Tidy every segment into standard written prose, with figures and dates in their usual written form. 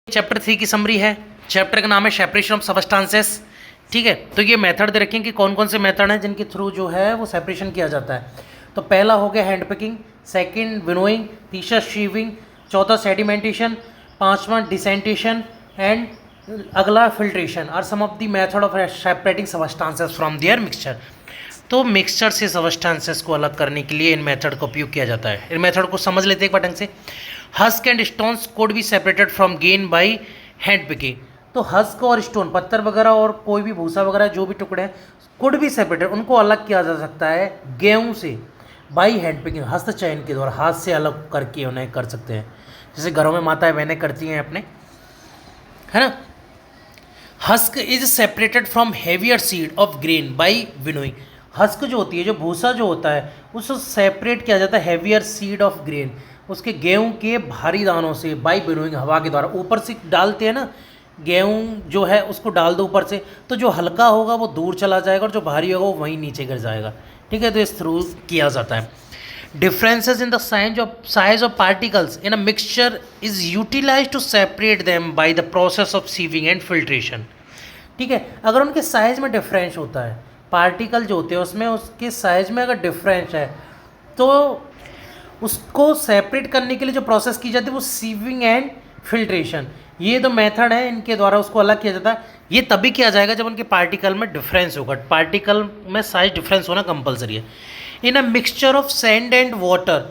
Chapter 3 की summary है। Chapter का नाम है सेपरेशन ऑफ सबस्टांसेस। ठीक है, तो ये मेथड दे रखें कि कौन कौन से मेथड हैं जिनके थ्रू जो है वो सेपरेशन किया जाता है। तो पहला हो गया हैंड पिकिंग, सेकंड विनोइंग, तीसरा शीविंग, चौथा सेडिमेंटेशन, पांचवा डिसेंटेशन एंड अगला filtration are some of the method of separating substances from their mixture. तो मिक्सचर से सबस्टांसेस को अलग करने के लिए इन मेथड का उपयोग किया जाता है। इन मेथड को समझ लेते हैं एक बार ढंग से। Husk and stones code be separated from gain by hand picking. तो हस्क और स्टोन, पत्थर वगैरह और कोई भी भूसा वगैरह जो भी टुकड़े हैं, कुड बी सेपरेटेड, उनको अलग किया जा सकता है गेहूं से बाई हैंड पिकिंग, हस्त चयन के द्वारा हाथ से अलग करके उन्हें कर सकते हैं। जैसे घरों में माताएं बहनें करती हैं अपने, है ना। Husk is separated from heavier seed of grain by winnowing. Husk जो होती है, जो भूसा जो होता है, उसको सेपरेट किया जाता है हेवियर सीड ऑफ ग्रेन, उसके गेहूं के भारी दानों से, बाई विनोइंग, हवा के द्वारा। ऊपर से डालते हैं ना, गेहूं जो है उसको डाल दो ऊपर से, तो जो हल्का होगा वो दूर चला जाएगा और जो भारी होगा वो वहीं नीचे गिर जाएगा। ठीक है, तो इस थ्रू किया जाता है। Differences in the size of particles in a mixture is utilise to separate them by the process of sieving and filtration. ठीक है, अगर उनके साइज में डिफरेंस होता है, पार्टिकल जो होते हैं उसमें उसके साइज में अगर डिफरेंस है, तो उसको सेपरेट करने के लिए जो प्रोसेस की जाती है वो सीविंग एंड फिल्ट्रेशन, ये तो मेथड है, इनके द्वारा उसको अलग किया जाता है। ये तभी किया जाएगा जब उनके पार्टिकल में डिफरेंस होगा, पार्टिकल में साइज डिफरेंस होना कंपलसरी है। In a mixture of sand and water,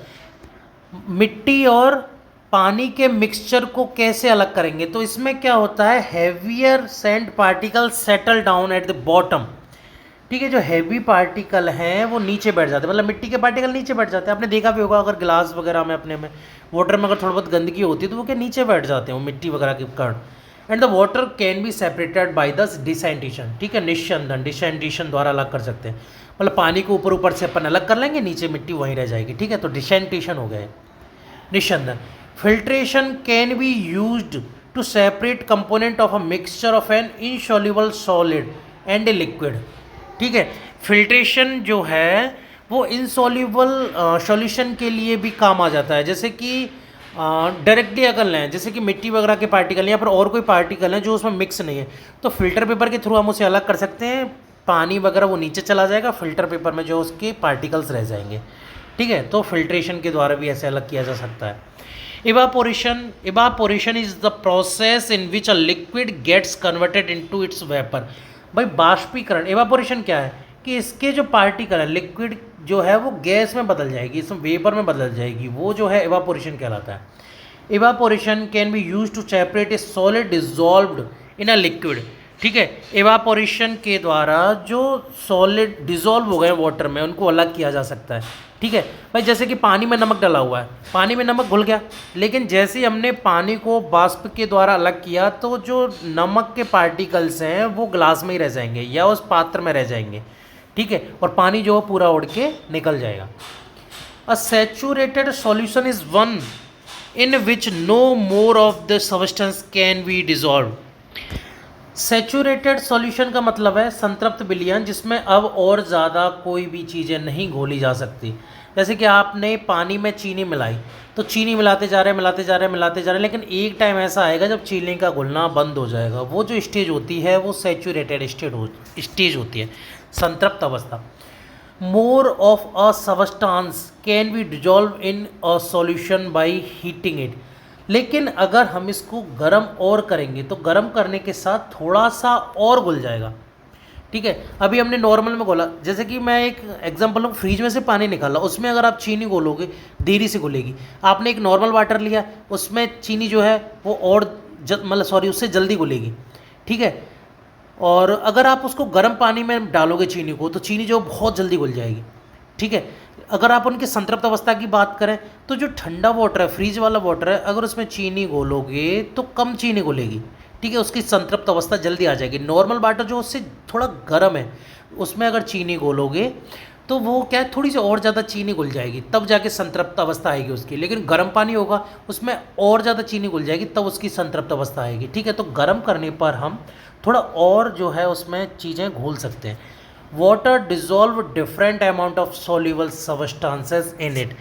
मिट्टी और पानी के मिक्सचर को कैसे अलग करेंगे, तो इसमें क्या होता है, heavier sand particle settle down at the bottom. ठीक है, जो हैवी पार्टिकल हैं वो नीचे बैठ जाते हैं, मतलब मिट्टी के पार्टिकल नीचे बैठ जाते हैं। आपने देखा भी होगा, अगर गिलास वगैरह में अपने में वाटर में अगर थोड़ा बहुत गंदगी होती है तो वो क्या नीचे बैठ जाते हैं, वो मिट्टी वगैरह के कारण। And the water can be separated by the decantation. ठीक है, निस्यंदन, डिसेंटेशन द्वारा अलग कर सकते हैं, मतलब पानी को ऊपर ऊपर से अपन अलग कर लेंगे, नीचे मिट्टी वहीं रह जाएगी। ठीक है, तो डिसेंटेशन हो गया, निस्यंदन। Filtration can be used to separate component of a mixture of an insoluble solid and a liquid. ठीक है, फिल्ट्रेशन जो है वो इनसॉल्युबल सॉल्यूशन के लिए भी काम आ जाता है। जैसे कि डायरेक्टली अगर लें, जैसे कि मिट्टी वगैरह के पार्टिकल या फिर और कोई पार्टिकल हैं जो उसमें मिक्स नहीं है, तो फिल्टर पेपर के थ्रू हम उसे अलग कर सकते हैं। पानी वगैरह वो नीचे चला जाएगा, फिल्टर पेपर में जो उसके पार्टिकल्स रह जाएंगे। ठीक है, तो फिल्ट्रेशन के द्वारा भी ऐसे अलग किया जा सकता है। Evaporation is the process in which a liquid gets converted into its vapour. भाई बाष्पीकरण, इवापोरेशन क्या है कि इसके जो पार्टिकल है, लिक्विड जो है वो गैस में बदल जाएगी, इसमें वेपर में बदल जाएगी, वो जो है इवापोरेशन कहलाता है। Evaporation can be use to separate a solid dissolved in a liquid. ठीक है, इवापोरेशन के द्वारा जो सॉलिड डिजॉल्व हो गए वाटर में उनको अलग किया जा सकता है। ठीक है भाई, जैसे कि पानी में नमक डाला हुआ है, पानी में नमक घुल गया, लेकिन जैसे ही हमने पानी को बाष्प के द्वारा अलग किया तो जो नमक के पार्टिकल्स हैं वो ग्लास में ही रह जाएंगे या उस पात्र में रह जाएंगे। ठीक है, और पानी जो है पूरा उड़ के निकल जाएगा। A saturated solution is one in which no more of the substance can be dissolve. Saturated solution का मतलब है संतृप्त विलयन, जिसमें अब और ज़्यादा कोई भी चीज़ें नहीं घोली जा सकती। जैसे कि आपने पानी में चीनी मिलाई, तो चीनी मिलाते जा रहे हैं, मिलाते जा रहे हैं, मिलाते जा रहे हैं, लेकिन एक टाइम ऐसा आएगा जब चीनी का घुलना बंद हो जाएगा। वो जो स्टेज होती है वो सैचुरेटेड स्टेज होती है, संतृप्त अवस्था। More of a substance can be dissolve in a solution by heating it. लेकिन अगर हम इसको गर्म और करेंगे तो गर्म करने के साथ थोड़ा सा और घुल जाएगा। ठीक है, अभी हमने नॉर्मल में घोला, जैसे कि मैं एक एग्जांपल लूँ, फ्रिज में से पानी निकाला, उसमें अगर आप चीनी घोलोगे देरी से घुलेगी। आपने एक नॉर्मल वाटर लिया, उसमें चीनी जो है वो और उससे जल्दी घुलेगी। ठीक है, और अगर आप उसको गर्म पानी में डालोगे चीनी को, तो चीनी जो बहुत जल्दी घुल जाएगी। ठीक है, अगर आप उनकी संतृप्त अवस्था की बात करें तो जो ठंडा वाटर है, फ्रीज वाला वाटर है, अगर उसमें चीनी घोलोगे तो कम चीनी घुलेगी। ठीक है, उसकी संतृप्त अवस्था जल्दी आ जाएगी। नॉर्मल वाटर जो उससे थोड़ा गर्म है, उसमें अगर चीनी घोलोगे तो वो क्या है, थोड़ी सी और ज़्यादा चीनी घुल जाएगी, तब जाके संतृप्त अवस्था आएगी उसकी। लेकिन गर्म पानी होगा, उसमें और ज़्यादा चीनी घुल जाएगी, तब उसकी संतृप्त अवस्था आएगी। ठीक है, तो गर्म करने पर हम थोड़ा और जो है उसमें चीज़ें घोल सकते हैं। Water dissolve different amount of soluble substances in it.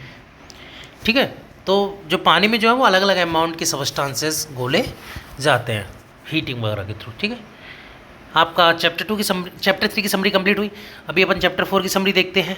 ठीक है, तो जो पानी में जो है वो अलग अलग अमाउंट के सबस्टांसेस घोले जाते हैं हीटिंग वगैरह के थ्रू। ठीक है, आपका चैप्टर 3 की समरी कंप्लीट हुई। अभी अपन चैप्टर 4 की समरी देखते हैं।